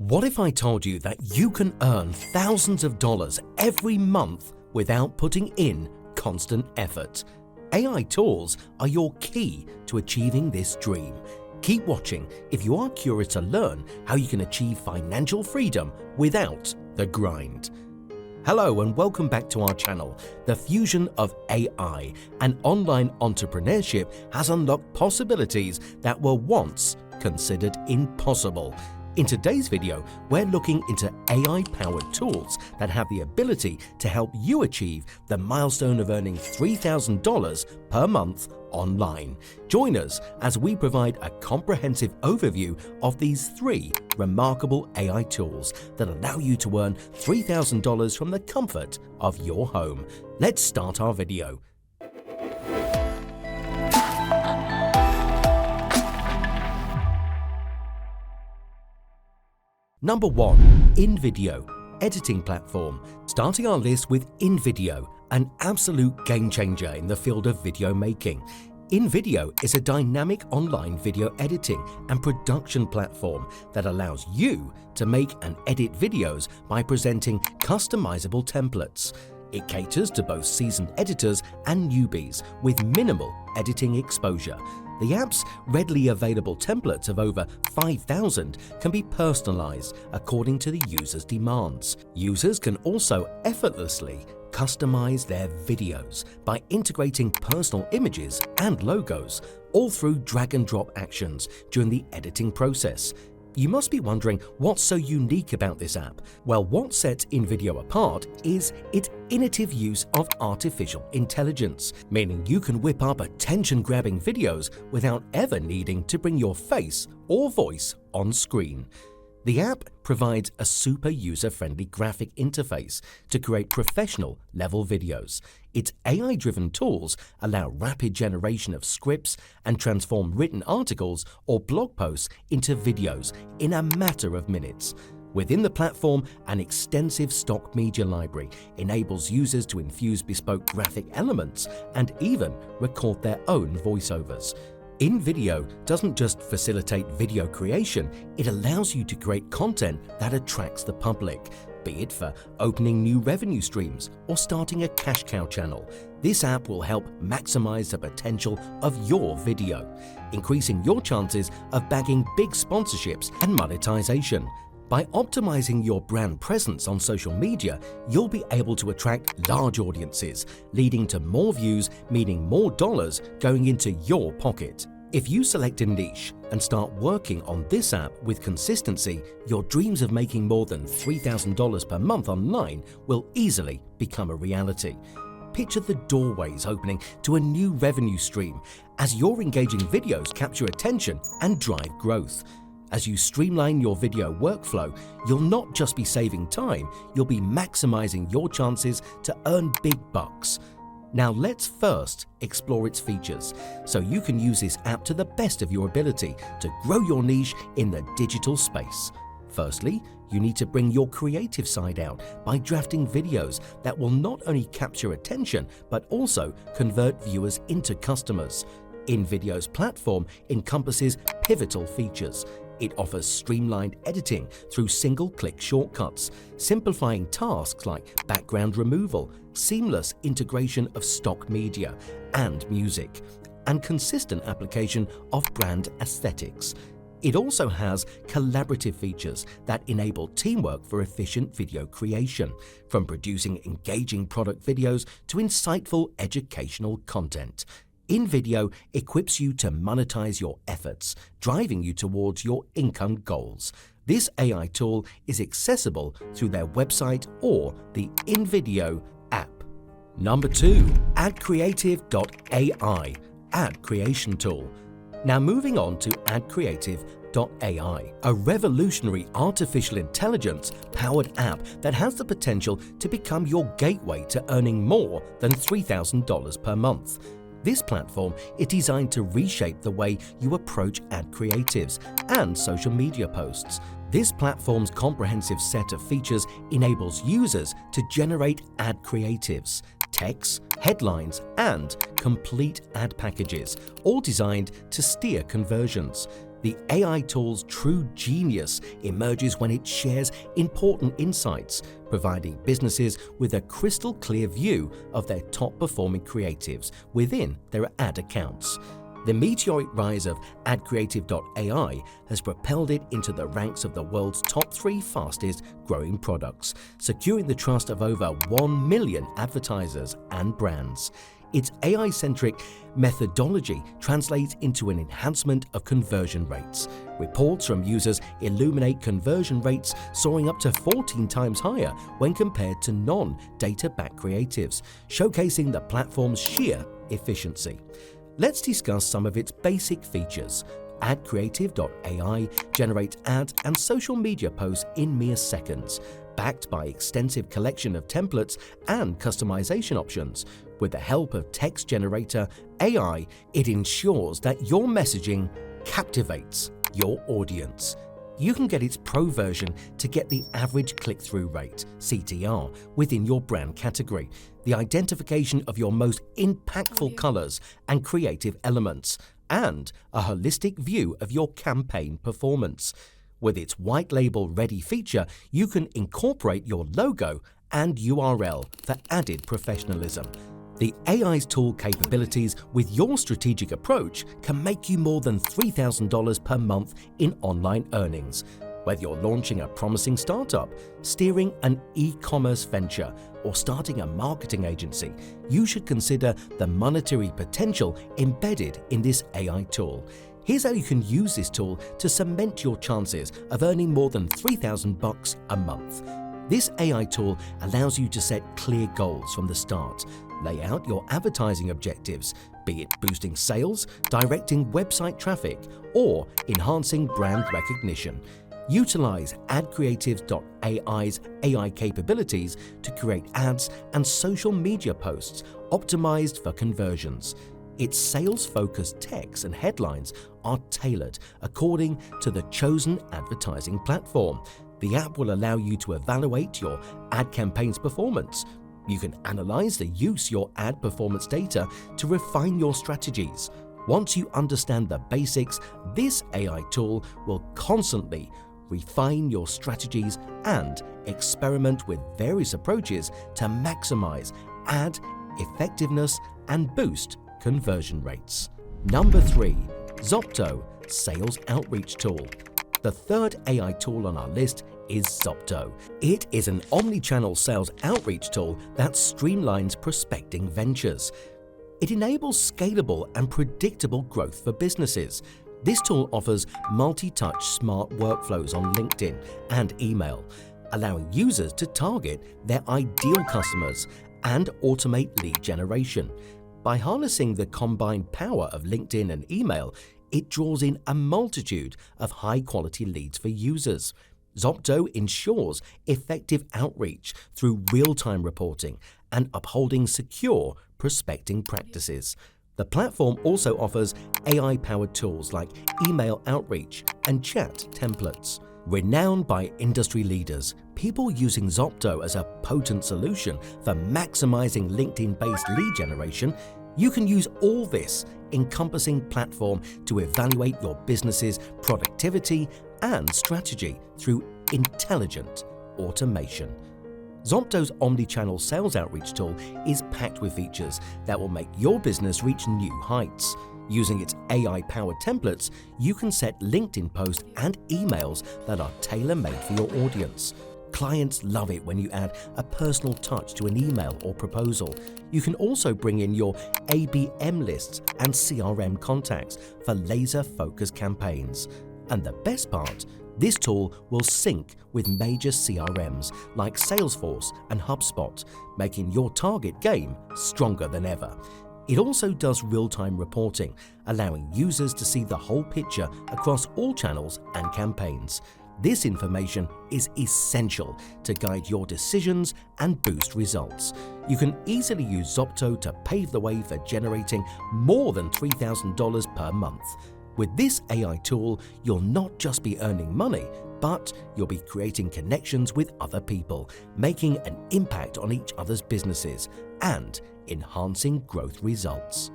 What if I told you that you can earn thousands of dollars every month without putting in constant effort? AI tools are your key to achieving this dream. Keep watching if you are curious to learn how you can achieve financial freedom without the grind. Hello and welcome back to our channel. The fusion of AI and online entrepreneurship has unlocked possibilities that were once considered impossible. In today's video, we're looking into AI-powered tools that have the ability to help you achieve the milestone of earning $3,000 per month online. Join us as we provide a comprehensive overview of these three remarkable AI tools that allow you to earn $3,000 from the comfort of your home. Let's start our video. Number 1. InVideo, editing platform. Starting our list with InVideo, an absolute game changer in the field of video making. InVideo is a dynamic online video editing and production platform that allows you to make and edit videos by presenting customizable templates. It caters to both seasoned editors and newbies with minimal editing exposure. The app's readily available templates of over 5,000 can be personalized according to the user's demands. Users can also effortlessly customize their videos by integrating personal images and logos, all through drag and drop actions during the editing process. You must be wondering what's so unique about this app. Well, what sets InVideo apart is its innovative use of artificial intelligence, meaning you can whip up attention-grabbing videos without ever needing to bring your face or voice on screen. The app provides a super user-friendly graphic interface to create professional-level videos. Its AI-driven tools allow rapid generation of scripts and transform written articles or blog posts into videos in a matter of minutes. Within the platform, an extensive stock media library enables users to infuse bespoke graphic elements and even record their own voiceovers. InVideo doesn't just facilitate video creation, it allows you to create content that attracts the public, be it for opening new revenue streams or starting a cash cow channel. This app will help maximize the potential of your video, increasing your chances of bagging big sponsorships and monetization. By optimizing your brand presence on social media, you'll be able to attract large audiences, leading to more views, meaning more dollars going into your pocket. If you select a niche and start working on this app with consistency, your dreams of making more than $3,000 per month online will easily become a reality. Picture the doorways opening to a new revenue stream as your engaging videos capture attention and drive growth. As you streamline your video workflow, you'll not just be saving time, you'll be maximizing your chances to earn big bucks. Now let's first explore its features, so you can use this app to the best of your ability to grow your niche in the digital space. Firstly, you need to bring your creative side out by drafting videos that will not only capture attention, but also convert viewers into customers. InVideo's platform encompasses pivotal features. It offers streamlined editing through single-click shortcuts, simplifying tasks like background removal, seamless integration of stock media and music, and consistent application of brand aesthetics. It also has collaborative features that enable teamwork for efficient video creation, from producing engaging product videos to insightful educational content. InVideo equips you to monetize your efforts, driving you towards your income goals. This AI tool is accessible through their website or the InVideo app. Number 2. AdCreative.ai, ad creation tool. Now moving on to AdCreative.ai, a revolutionary artificial intelligence-powered app that has the potential to become your gateway to earning more than $3,000 per month. This platform is designed to reshape the way you approach ad creatives and social media posts. This platform's comprehensive set of features enables users to generate ad creatives, text, headlines, and complete ad packages, all designed to steer conversions. The AI tool's true genius emerges when it shares important insights, providing businesses with a crystal clear view of their top-performing creatives within their ad accounts. The meteoric rise of AdCreative.ai has propelled it into the ranks of the world's top 3 fastest growing products, securing the trust of over 1 million advertisers and brands. Its AI-centric methodology translates into an enhancement of conversion rates. Reports from users illuminate conversion rates soaring up to 14 times higher when compared to non-data-backed creatives, showcasing the platform's sheer efficiency. Let's discuss some of its basic features. AdCreative.ai generates ads and social media posts in mere seconds, backed by extensive collection of templates and customization options. With the help of text generator AI, it ensures that your messaging captivates your audience. You can get its Pro version to get the average click-through rate, CTR, within your brand category, the identification of your most impactful colors and creative elements, and a holistic view of your campaign performance. With its white label ready feature, you can incorporate your logo and URL for added professionalism. The AI's tool capabilities with your strategic approach can make you more than $3,000 per month in online earnings. Whether you're launching a promising startup, steering an e-commerce venture, or starting a marketing agency, you should consider the monetary potential embedded in this AI tool. Here's how you can use this tool to cement your chances of earning more than $3,000 a month. This AI tool allows you to set clear goals from the start. Lay out your advertising objectives, be it boosting sales, directing website traffic, or enhancing brand recognition. Utilize AdCreative.ai's AI capabilities to create ads and social media posts optimized for conversions. Its sales-focused text and headlines are tailored according to the chosen advertising platform. The app will allow you to evaluate your ad campaign's performance. You can analyze the use of your ad performance data to refine your strategies. Once you understand the basics, this AI tool will constantly refine your strategies and experiment with various approaches to maximize ad effectiveness and boost conversion rates. Number 3. Zopto Sales Outreach Tool. The third AI tool on our list is Zopto. It is an omni-channel sales outreach tool that streamlines prospecting ventures. It enables scalable and predictable growth for businesses. This tool offers multi-touch smart workflows on LinkedIn and email, allowing users to target their ideal customers and automate lead generation. By harnessing the combined power of LinkedIn and email, it draws in a multitude of high-quality leads for users. Zopto ensures effective outreach through real-time reporting and upholding secure prospecting practices. The platform also offers AI-powered tools like email outreach and chat templates. Renowned by industry leaders, people using Zopto as a potent solution for maximizing LinkedIn-based lead generation, you can use all this encompassing platform to evaluate your business's productivity and strategy through intelligent automation. Zopto's omni-channel sales outreach tool is packed with features that will make your business reach new heights. Using its AI-powered templates, you can set LinkedIn posts and emails that are tailor-made for your audience. Clients love it when you add a personal touch to an email or proposal. You can also bring in your ABM lists and CRM contacts for laser-focused campaigns. And the best part, this tool will sync with major CRMs like Salesforce and HubSpot, making your target game stronger than ever. It also does real-time reporting, allowing users to see the whole picture across all channels and campaigns. This information is essential to guide your decisions and boost results. You can easily use Zopto to pave the way for generating more than $3,000 per month. With this AI tool, you'll not just be earning money, but you'll be creating connections with other people, making an impact on each other's businesses, and enhancing growth results.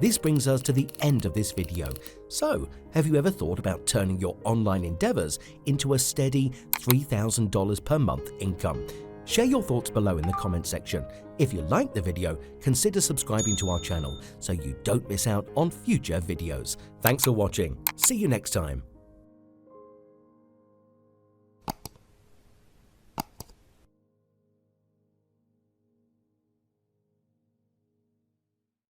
This brings us to the end of this video. So, have you ever thought about turning your online endeavors into a steady $3,000 per month income? Share your thoughts below in the comment section. If you liked the video, consider subscribing to our channel so you don't miss out on future videos. Thanks for watching. See you next time.